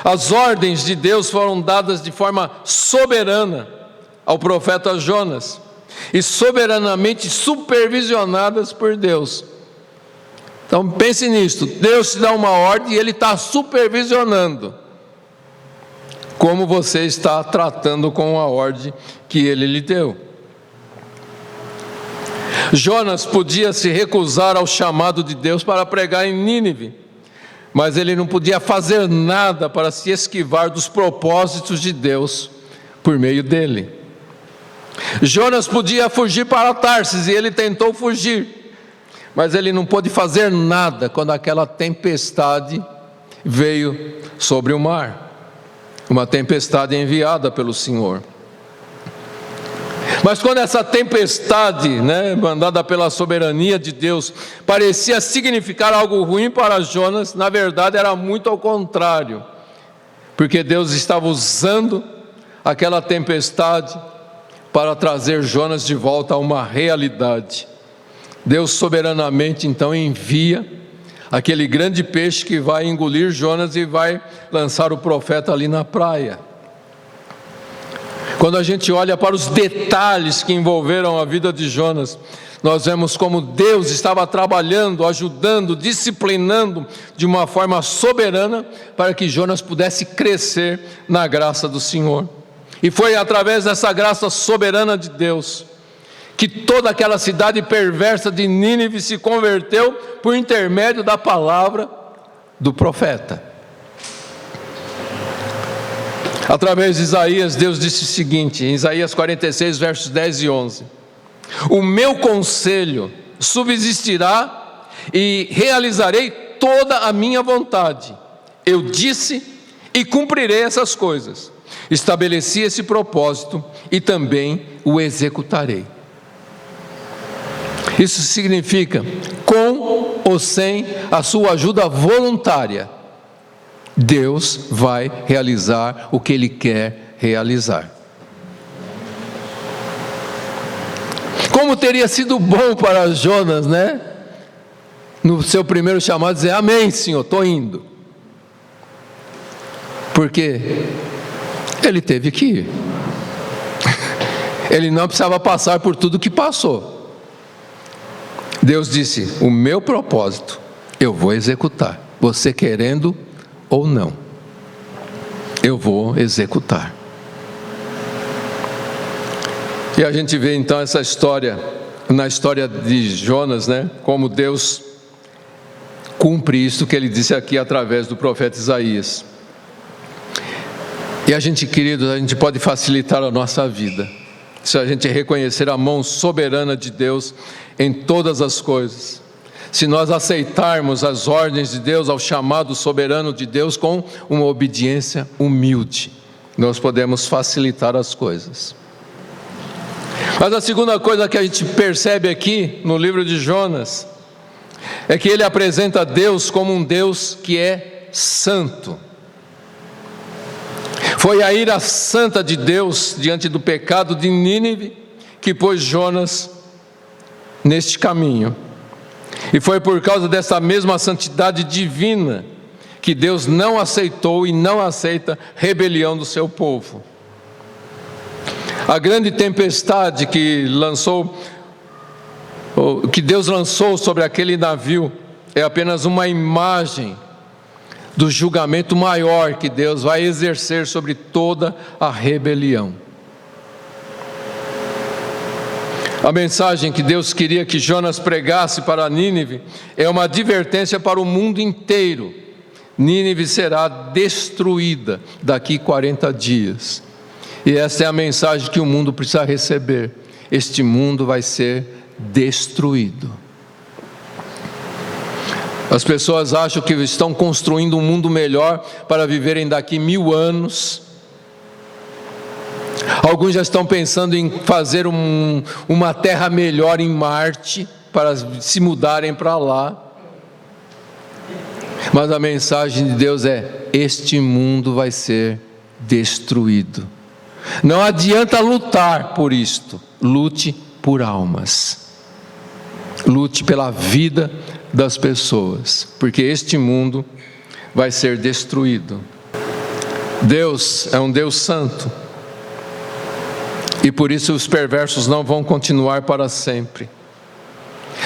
As ordens de Deus foram dadas de forma soberana ao profeta Jonas e soberanamente supervisionadas por Deus. Então pense nisto: Deus te dá uma ordem e Ele está supervisionando como você está tratando com a ordem que Ele lhe deu. Jonas podia se recusar ao chamado de Deus para pregar em Nínive, mas ele não podia fazer nada para se esquivar dos propósitos de Deus por meio dele. Jonas podia fugir para Tarsis e ele tentou fugir, mas ele não pôde fazer nada quando aquela tempestade veio sobre o mar, uma tempestade enviada pelo Senhor. Mas quando essa tempestade, mandada pela soberania de Deus, parecia significar algo ruim para Jonas, na verdade era muito ao contrário, porque Deus estava usando aquela tempestade para trazer Jonas de volta a uma realidade. Deus soberanamente então envia aquele grande peixe que vai engolir Jonas e vai lançar o profeta ali na praia. Quando a gente olha para os detalhes que envolveram a vida de Jonas, nós vemos como Deus estava trabalhando, ajudando, disciplinando de uma forma soberana para que Jonas pudesse crescer na graça do Senhor. E foi através dessa graça soberana de Deus que toda aquela cidade perversa de Nínive se converteu por intermédio da palavra do profeta. Através de Isaías, Deus disse o seguinte, em Isaías 46, versos 10 e 11: o meu conselho subsistirá e realizarei toda a minha vontade. Eu disse e cumprirei essas coisas. Estabeleci esse propósito e também o executarei. Isso significa, com ou sem a sua ajuda voluntária, Deus vai realizar o que Ele quer realizar. Como teria sido bom para Jonas, no seu primeiro chamado, dizer: amém, Senhor, estou indo. Porque ele teve que ir. Ele não precisava passar por tudo que passou. Deus disse: o meu propósito eu vou executar, você querendo ou não, eu vou executar. E a gente vê então essa história, na história de Jonas, como Deus cumpre isso que Ele disse aqui através do profeta Isaías. E a gente, queridos, a gente pode facilitar a nossa vida, se a gente reconhecer a mão soberana de Deus em todas as coisas. Se nós aceitarmos as ordens de Deus, ao chamado soberano de Deus, com uma obediência humilde, nós podemos facilitar as coisas. Mas a segunda coisa que a gente percebe aqui no livro de Jonas é que ele apresenta Deus como um Deus que é santo. Foi a ira santa de Deus diante do pecado de Nínive que pôs Jonas neste caminho. E foi por causa dessa mesma santidade divina que Deus não aceitou e não aceita rebelião do seu povo. A grande tempestade que Deus lançou sobre aquele navio é apenas uma imagem do julgamento maior que Deus vai exercer sobre toda a rebelião. A mensagem que Deus queria que Jonas pregasse para Nínive é uma advertência para o mundo inteiro. Nínive será destruída daqui 40 dias. E essa é a mensagem que o mundo precisa receber. Este mundo vai ser destruído. As pessoas acham que estão construindo um mundo melhor para viverem daqui 1000 anos. Alguns já estão pensando em fazer uma terra melhor em Marte, para se mudarem para lá. Mas a mensagem de Deus é: este mundo vai ser destruído. Não adianta lutar por isto, lute por almas. Lute pela vida das pessoas, porque este mundo vai ser destruído. Deus é um Deus santo, e por isso os perversos não vão continuar para sempre.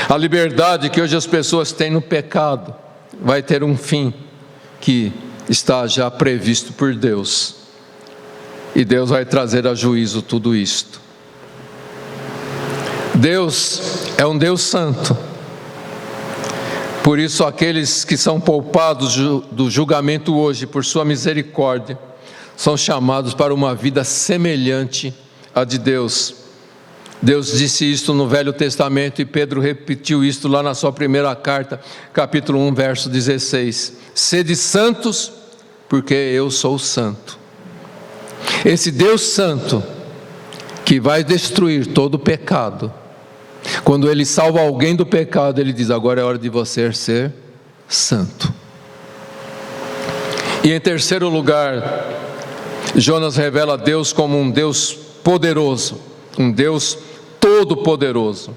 A liberdade que hoje as pessoas têm no pecado vai ter um fim que está já previsto por Deus, e Deus vai trazer a juízo tudo isto. Deus é um Deus santo, por isso aqueles que são poupados do julgamento hoje por sua misericórdia são chamados para uma vida semelhante à de Deus. Deus disse isto no Velho Testamento, e Pedro repetiu isto lá na sua primeira carta, capítulo 1, verso 16: sede santos, porque eu sou santo. Esse Deus santo, que vai destruir todo o pecado, quando Ele salva alguém do pecado, Ele diz: agora é hora de você ser santo. E em terceiro lugar, Jonas revela Deus como um Deus poderoso, um Deus todo-poderoso.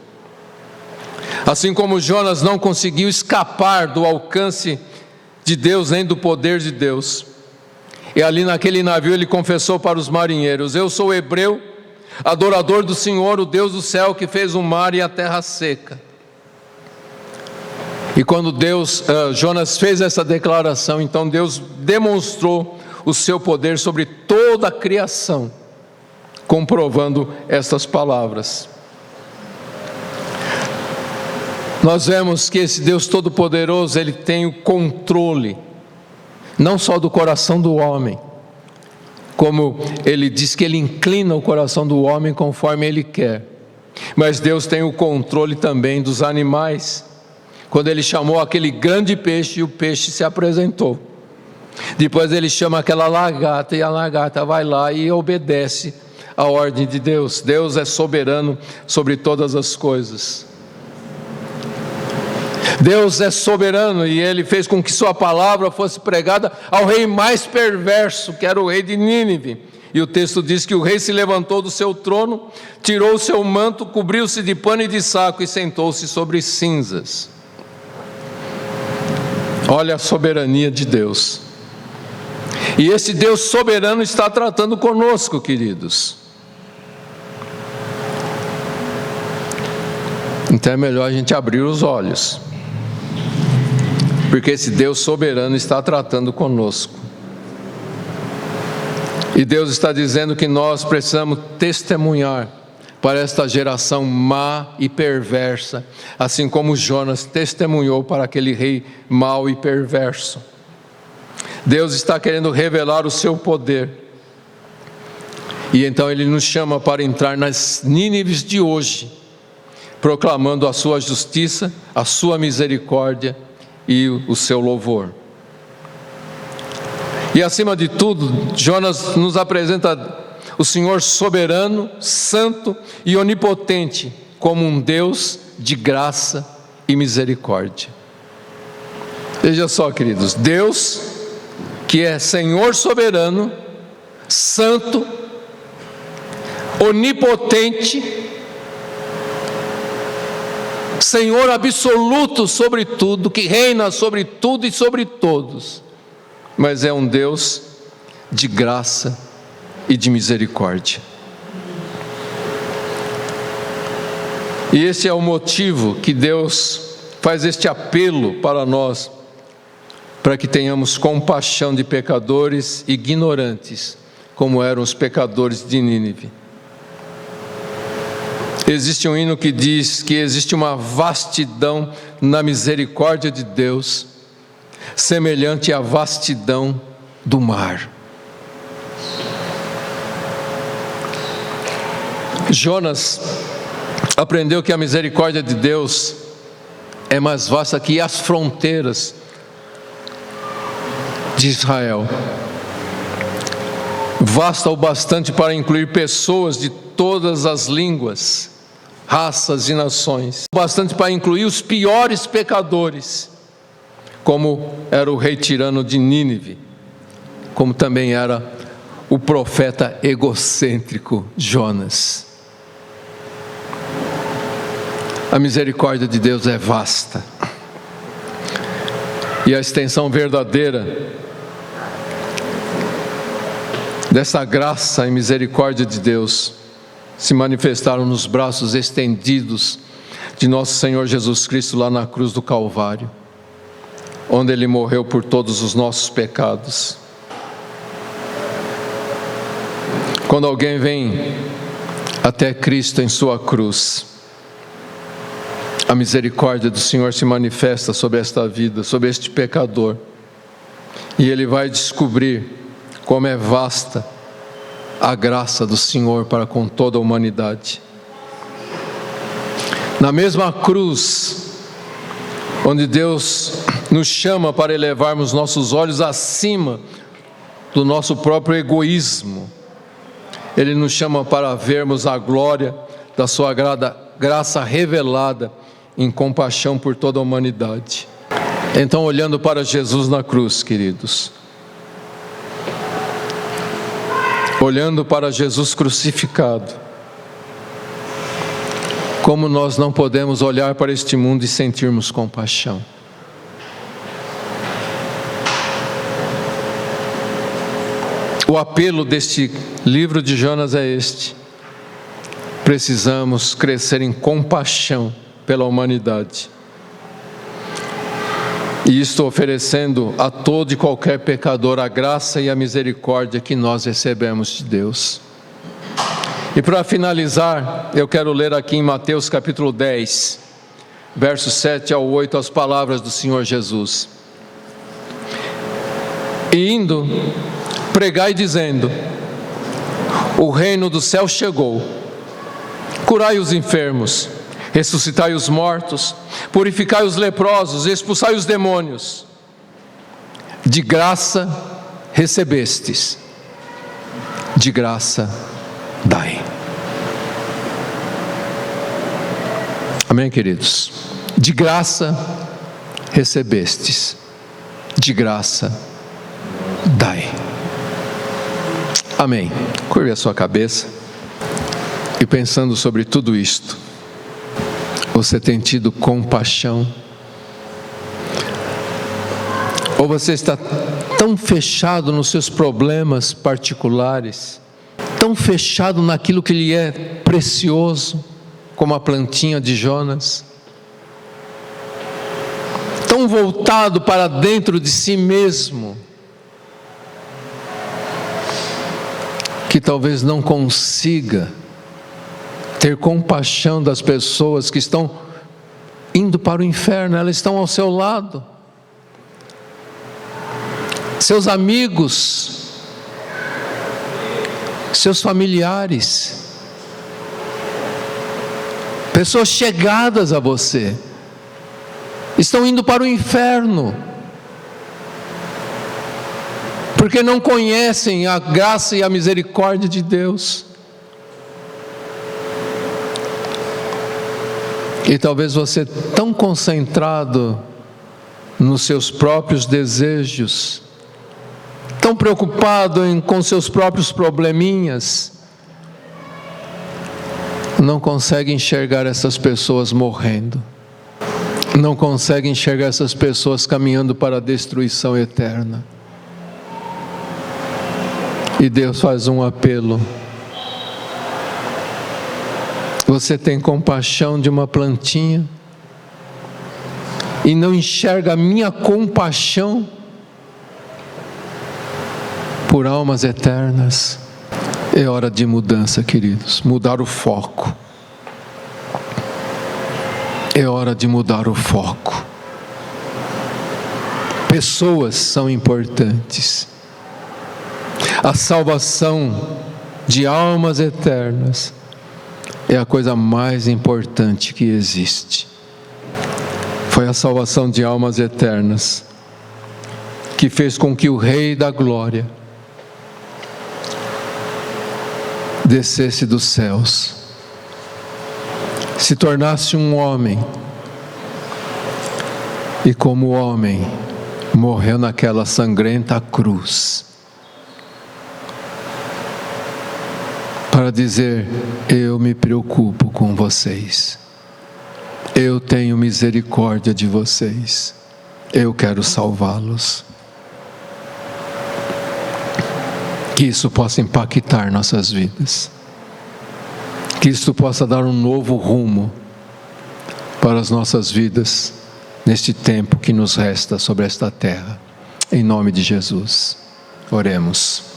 Assim como Jonas não conseguiu escapar do alcance de Deus, nem do poder de Deus, e ali naquele navio ele confessou para os marinheiros: eu sou hebreu, adorador do Senhor, o Deus do céu, que fez o mar e a terra seca. E quando Jonas fez essa declaração, então Deus demonstrou o seu poder sobre toda a criação, comprovando estas palavras. Nós vemos que esse Deus Todo-Poderoso, Ele tem o controle, não só do coração do homem, como Ele diz que Ele inclina o coração do homem conforme Ele quer, mas Deus tem o controle também dos animais. Quando Ele chamou aquele grande peixe, e o peixe se apresentou. Depois Ele chama aquela lagarta, e a lagarta vai lá e obedece a ordem de Deus. Deus é soberano sobre todas as coisas. Deus é soberano, e Ele fez com que sua palavra fosse pregada ao rei mais perverso, que era o rei de Nínive. E o texto diz que o rei se levantou do seu trono, tirou o seu manto, cobriu-se de pano e de saco e sentou-se sobre cinzas. Olha a soberania de Deus. E esse Deus soberano está tratando conosco, queridos. Então é melhor a gente abrir os olhos, porque esse Deus soberano está tratando conosco. E Deus está dizendo que nós precisamos testemunhar para esta geração má e perversa, assim como Jonas testemunhou para aquele rei mau e perverso. Deus está querendo revelar o seu poder, e então Ele nos chama para entrar nas Nínives de hoje, proclamando a sua justiça, a sua misericórdia e o seu louvor. E acima de tudo, Jonas nos apresenta o Senhor soberano, santo e onipotente, como um Deus de graça e misericórdia. Veja só, queridos, Deus, que é Senhor soberano, santo, onipotente, Senhor absoluto sobre tudo, que reina sobre tudo e sobre todos, mas é um Deus de graça e de misericórdia. E esse é o motivo que Deus faz este apelo para nós, para que tenhamos compaixão de pecadores ignorantes, como eram os pecadores de Nínive. Existe um hino que diz que existe uma vastidão na misericórdia de Deus, semelhante à vastidão do mar. Jonas aprendeu que a misericórdia de Deus é mais vasta que as fronteiras de Israel. Vasta o bastante para incluir pessoas de todas as línguas, raças e nações. Bastante para incluir os piores pecadores, como era o rei tirano de Nínive, como também era o profeta egocêntrico Jonas. A misericórdia de Deus é vasta, e a extensão verdadeira dessa graça e misericórdia de Deus se manifestaram nos braços estendidos de nosso Senhor Jesus Cristo lá na cruz do Calvário, onde Ele morreu por todos os nossos pecados. Quando alguém vem até Cristo em sua cruz, a misericórdia do Senhor se manifesta sobre esta vida, sobre este pecador, e ele vai descobrir como é vasta a graça do Senhor para com toda a humanidade. Na mesma cruz, onde Deus nos chama para elevarmos nossos olhos acima do nosso próprio egoísmo, Ele nos chama para vermos a glória da sua graça revelada em compaixão por toda a humanidade. Então, olhando para Jesus na cruz, queridos, olhando para Jesus crucificado, como nós não podemos olhar para este mundo e sentirmos compaixão? O apelo deste livro de Jonas é este: precisamos crescer em compaixão pela humanidade, e estou oferecendo a todo e qualquer pecador a graça e a misericórdia que nós recebemos de Deus. E para finalizar, eu quero ler aqui em Mateus capítulo 10, versos 7 ao 8, as palavras do Senhor Jesus. E indo, pregai dizendo: o reino do céu chegou, curai os enfermos, ressuscitai os mortos, purificai os leprosos, expulsai os demônios. De graça recebestes, de graça dai. Amém, queridos? De graça recebestes, de graça dai. Amém. Curve a sua cabeça e, pensando sobre tudo isto, você tem tido compaixão? Ou você está tão fechado nos seus problemas particulares, tão fechado naquilo que lhe é precioso, como a plantinha de Jonas, tão voltado para dentro de si mesmo, que talvez não consiga ter compaixão das pessoas que estão indo para o inferno. Elas estão ao seu lado, seus amigos, seus familiares, pessoas chegadas a você, estão indo para o inferno, porque não conhecem a graça e a misericórdia de Deus. E talvez você, tão concentrado nos seus próprios desejos, tão preocupado com seus próprios probleminhas, não consegue enxergar essas pessoas morrendo, não consegue enxergar essas pessoas caminhando para a destruição eterna. E Deus faz um apelo: você tem compaixão de uma plantinha e não enxerga a minha compaixão por almas eternas? É hora de mudança, queridos, mudar o foco. É hora de mudar o foco. Pessoas são importantes. A salvação de almas eternas é a coisa mais importante que existe. Foi a salvação de almas eternas que fez com que o Rei da Glória descesse dos céus, se tornasse um homem, e como homem morreu naquela sangrenta cruz, para dizer: eu me preocupo com vocês, eu tenho misericórdia de vocês, eu quero salvá-los. Que isso possa impactar nossas vidas, que isso possa dar um novo rumo para as nossas vidas neste tempo que nos resta sobre esta terra. Em nome de Jesus, oremos.